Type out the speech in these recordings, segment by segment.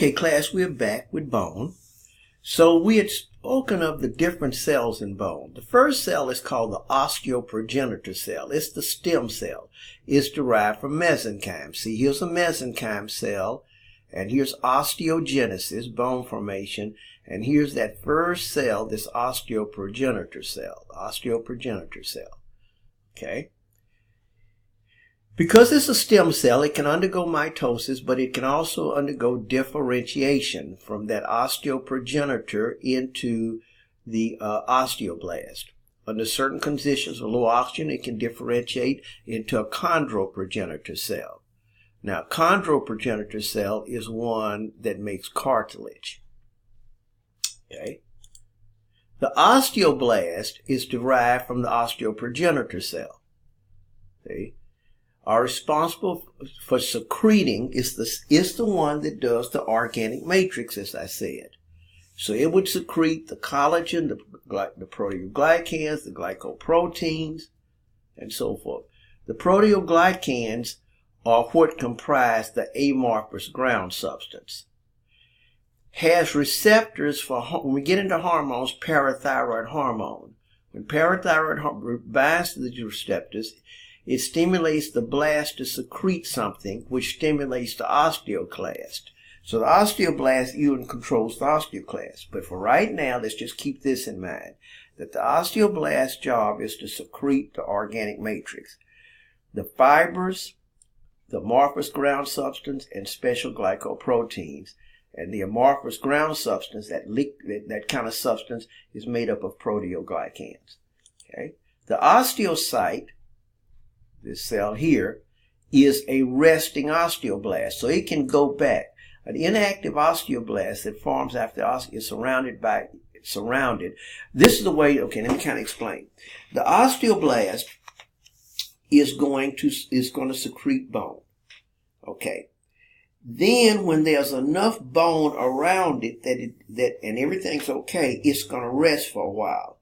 Okay, class, we're back with bone. So we had spoken of the different cells in bone. The first cell is called the Osteoprogenitor cell. It's the stem cell. It's derived from mesenchyme. See, here's a mesenchyme cell, and here's osteogenesis, bone formation, and here's that first cell, this osteoprogenitor cell, Okay? Because it's a stem cell, it can undergo mitosis, but it can also undergo differentiation from that osteoprogenitor into the osteoblast. Under certain conditions of low oxygen, it can differentiate into a chondroprogenitor cell. Now, chondroprogenitor cell is one that makes cartilage. Okay? The osteoblast is derived from the osteoprogenitor cell. See? Are responsible for secreting is the one that does the organic matrix, as I said. So it would secrete the collagen, the proteoglycans, the glycoproteins, and so forth. The proteoglycans are what comprise the amorphous ground substance. Has receptors for, when we get into hormones, parathyroid hormone. When parathyroid hormone binds to the receptors, it stimulates the blast to secrete something, which stimulates the osteoclast. So the osteoblast even controls the osteoclast. But for right now, let's just keep this in mind, that the osteoblast's job is to secrete the organic matrix. The fibers, the amorphous ground substance, and special glycoproteins. And the amorphous ground substance, that kind of substance, is made up of proteoglycans. Okay? The osteocyte, this cell here, is a resting osteoblast, so it can go back. An inactive osteoblast that forms after the osteoblast is surrounded. This is the way, okay, let me kind of explain. The osteoblast is going to secrete bone. Okay. Then when there's enough bone around it and everything's okay, it's going to rest for a while.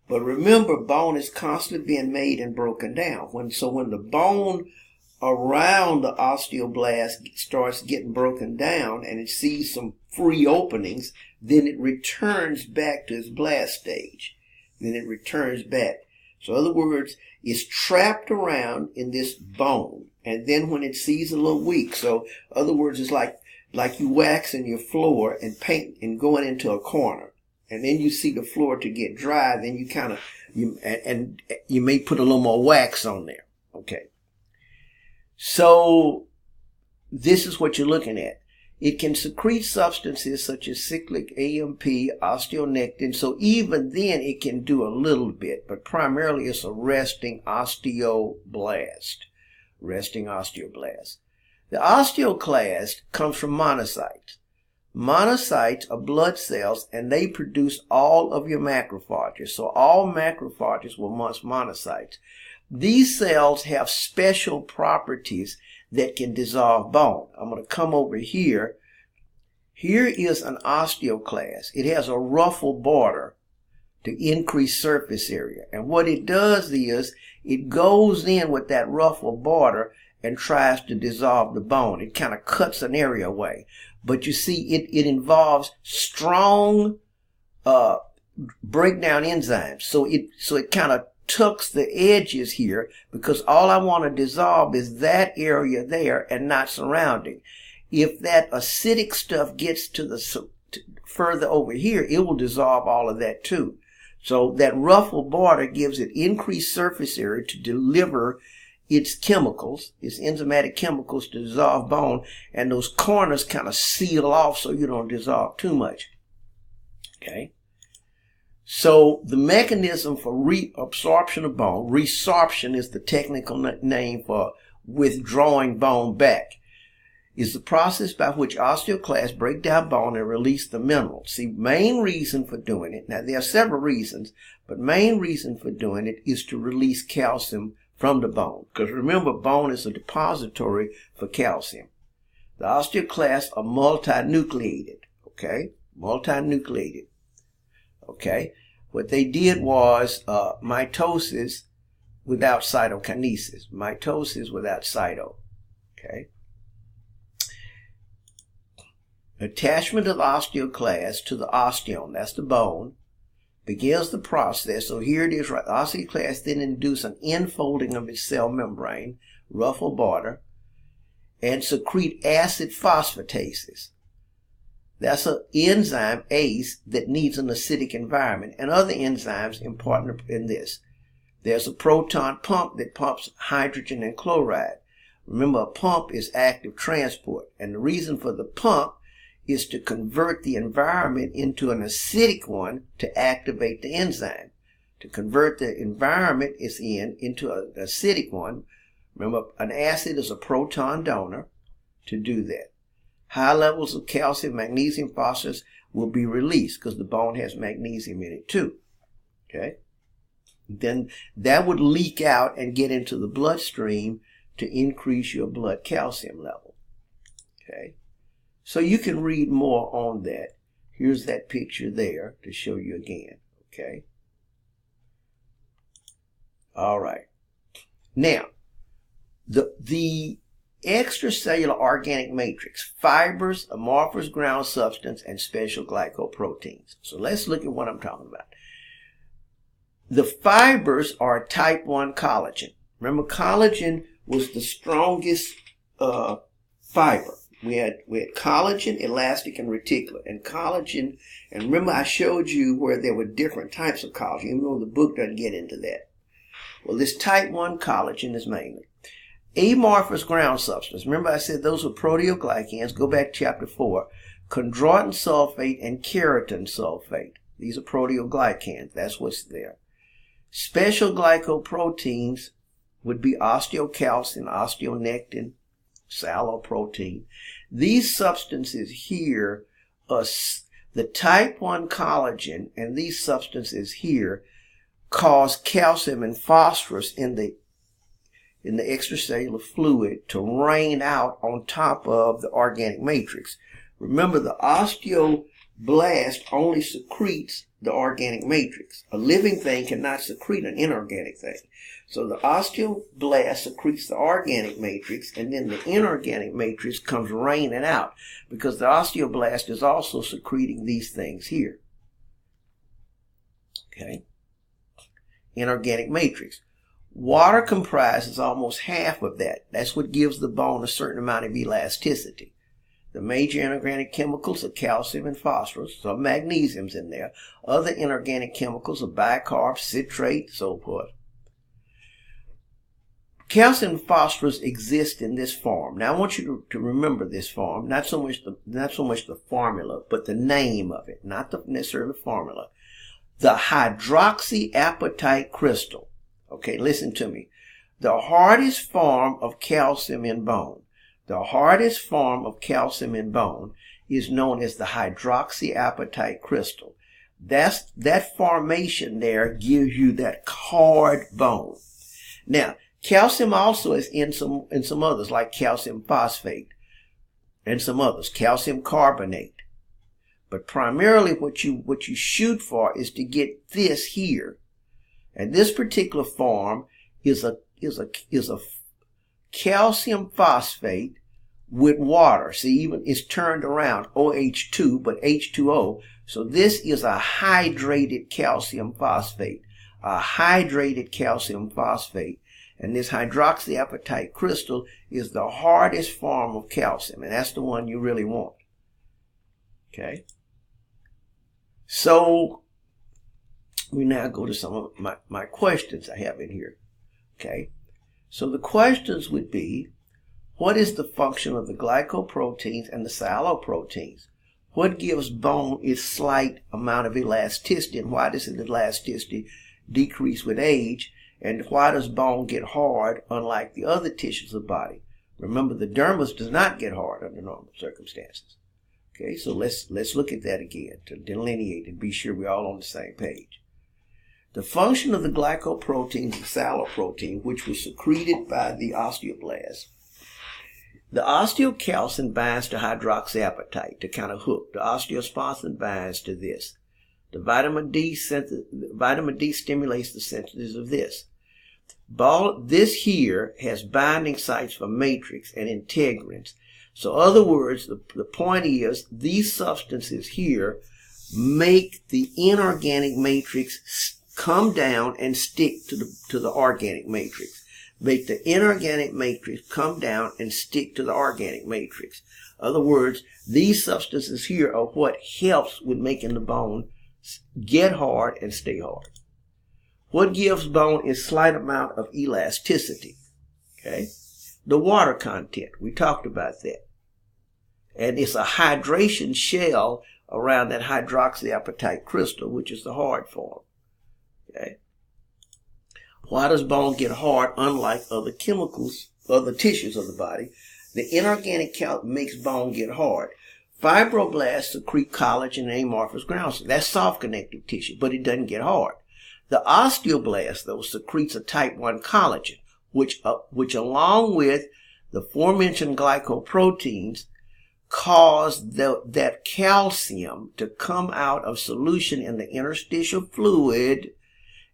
But remember, bone is constantly being made and broken down. When the bone around the osteoblast starts getting broken down and it sees some free openings, then it returns back to its blast stage. Then it returns back. So in other words, it's trapped around in this bone. And then when it sees a little weak, so in other words, it's like you waxing your floor and paint and going into a corner. And then you see the floor to get dry, then you may put a little more wax on there. Okay. So this is what you're looking at. It can secrete substances such as cyclic AMP, osteonectin. So even then it can do a little bit, but primarily it's a resting osteoblast. The osteoclast comes from monocytes. Monocytes are blood cells, and they produce all of your macrophages. So all macrophages were once monocytes. These cells have special properties that can dissolve bone. I'm going to come over here. Here is an osteoclast. It has a ruffled border to increase surface area. And what it does is it goes in with that ruffled border and tries to dissolve the bone. It kind of cuts an area away. But you see, it involves strong breakdown enzymes. So it kind of tucks the edges here, because all I want to dissolve is that area there and not surrounding. If that acidic stuff gets to further over here, it will dissolve all of that too. So that ruffled border gives it increased surface area to deliver its chemicals, its enzymatic chemicals to dissolve bone, and those corners kind of seal off so you don't dissolve too much. Okay? So the mechanism for reabsorption of bone, resorption is the technical name for withdrawing bone back, is the process by which osteoclasts break down bone and release the minerals. See, main reason for doing it, now there are several reasons, but main reason for doing it is to release calcium from the bone. Because remember, bone is a depository for calcium. The osteoclasts are multinucleated. Okay? Multinucleated. Okay? What they did was mitosis without cytokinesis. Mitosis without cyto. Okay? Attachment of the osteoclast to the osteon, that's the bone, begins the process. So here it is, right? The osteoclast then induce an infolding of its cell membrane, ruffle border, and secrete acid phosphatases. That's an enzyme, ACE, that needs an acidic environment, and other enzymes important in this. There's a proton pump that pumps hydrogen and chloride. Remember, a pump is active transport, and the reason for the pump is to convert the environment into an acidic one to activate the enzyme. To convert the environment it's in into an acidic one, remember, an acid is a proton donor to do that. High levels of calcium, magnesium, phosphorus will be released because the bone has magnesium in it too. Okay? Then that would leak out and get into the bloodstream to increase your blood calcium level. Okay? So you can read more on that. Here's that picture there to show you again. Okay? All right. Now, the extracellular organic matrix, fibers, amorphous ground substance, and special glycoproteins. So let's look at what I'm talking about. The fibers are type 1 collagen. Remember, collagen was the strongest fiber. We had collagen, elastic, and reticular. And collagen, and remember I showed you where there were different types of collagen, even though the book doesn't get into that. Well, this type 1 collagen is mainly amorphous ground substance. Remember I said those were proteoglycans. Go back to chapter 4. Chondroitin sulfate and keratin sulfate. These are proteoglycans. That's what's there. Special glycoproteins would be osteocalcin, osteonectin, salloprotein. These substances here, the type 1 collagen and these substances here cause calcium and phosphorus in the extracellular fluid to rain out on top of the organic matrix. Remember, the osteoblast only secretes the organic matrix. A living thing cannot secrete an inorganic thing. So the osteoblast secretes the organic matrix, and then the inorganic matrix comes raining out because the osteoblast is also secreting these things here. Okay? Inorganic matrix. Water comprises almost half of that. That's what gives the bone a certain amount of elasticity. The major inorganic chemicals are calcium and phosphorus. Some magnesium's in there. Other inorganic chemicals are bicarb, citrate, so forth. Calcium and phosphorus exist in this form. Now I want you to remember this form, not so much the formula, but the name of it, not necessarily the formula. The hydroxyapatite crystal. Okay, listen to me. The hardest form of calcium in bone. The hardest form of calcium in bone is known as the hydroxyapatite crystal. That formation there gives you that hard bone. Now, calcium also is in some others, like calcium phosphate and some others, calcium carbonate. But primarily what you shoot for is to get this here. And this particular form is a calcium phosphate with water. See, even it's turned around, OH2, but H2O. So this is a hydrated calcium phosphate. A hydrated calcium phosphate. And this hydroxyapatite crystal is the hardest form of calcium. And that's the one you really want. Okay? So we now go to some of my questions I have in here. Okay? So the questions would be, what is the function of the glycoproteins and the salloproteins? What gives bone its slight amount of elasticity, and why does the elasticity decrease with age? And why does bone get hard unlike the other tissues of the body? Remember, the dermis does not get hard under normal circumstances. Okay, so let's look at that again to delineate and be sure we're all on the same page. The function of the glycoproteins and salloprotein, which was secreted by the osteoblast. The osteocalcin binds to hydroxyapatite to kind of hook. The osteosponsin binds to this. The vitamin D stimulates the synthesis of this. This here has binding sites for matrix and integrins. So in other words, the point is these substances here make the inorganic matrix come down and stick to the organic matrix. Make the inorganic matrix come down and stick to the organic matrix. In other words, these substances here are what helps with making the bone get hard and stay hard. What gives bone is slight amount of elasticity. Okay? The water content, we talked about that. And it's a hydration shell around that hydroxyapatite crystal, which is the hard form. Okay? Why does bone get hard unlike other chemicals, other tissues of the body? The inorganic calc makes bone get hard. Fibroblasts secrete collagen and amorphous ground cells. That's soft connective tissue, but it doesn't get hard. The osteoblast, though, secretes a type 1 collagen, which along with the aforementioned glycoproteins cause that calcium to come out of solution in the interstitial fluid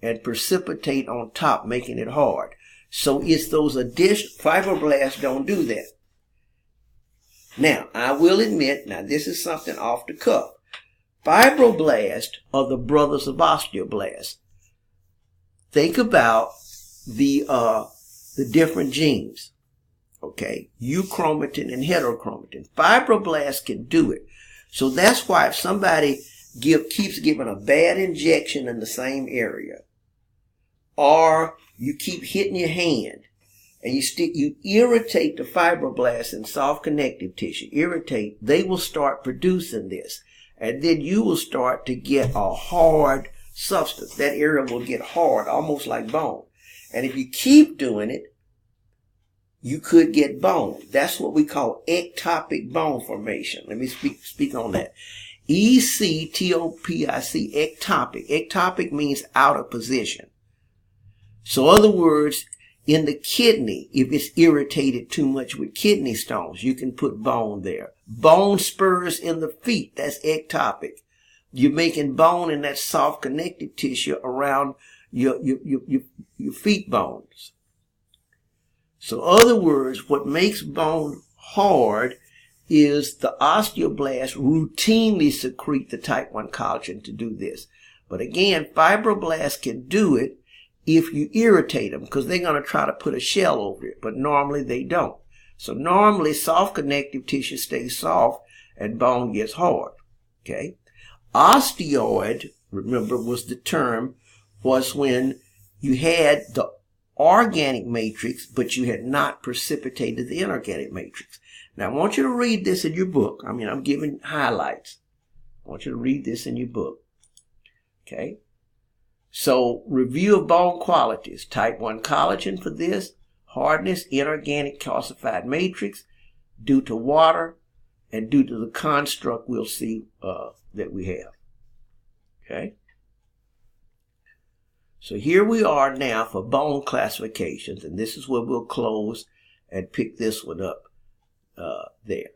and precipitate on top, making it hard. So it's those additional fibroblasts don't do that. Now, I will admit, this is something off the cuff. Fibroblasts are the brothers of osteoblasts. Think about the different genes. Okay, euchromatin and heterochromatin. Fibroblasts can do it. So that's why if somebody keeps giving a bad injection in the same area, or you keep hitting your hand and you irritate the fibroblasts in soft connective tissue, they will start producing this. And then you will start to get a hard substance. That area will get hard, almost like bone. And if you keep doing it, you could get bone. That's what we call ectopic bone formation. Let me speak on that. Ectopic, ectopic. Ectopic means out of position. So in other words, in the kidney, if it's irritated too much with kidney stones, you can put bone there. Bone spurs in the feet, that's ectopic. You're making bone in that soft connective tissue around your feet bones. So in other words, what makes bone hard is the osteoblasts routinely secrete the type 1 collagen to do this. But again, fibroblasts can do it if you irritate them, because they're going to try to put a shell over it, but normally they don't. So normally soft connective tissue stays soft and bone gets hard. Okay? Osteoid, remember, was the term, was when you had the organic matrix, but you had not precipitated the inorganic matrix. Now, I want you to read this in your book. I'm giving highlights. I want you to read this in your book. Okay? So, review of bone qualities. Type 1 collagen for this. Hardness, inorganic calcified matrix, due to water, and due to the construct we'll see that we have. Okay? So here we are now for bone classifications, and this is where we'll close and pick this one up there.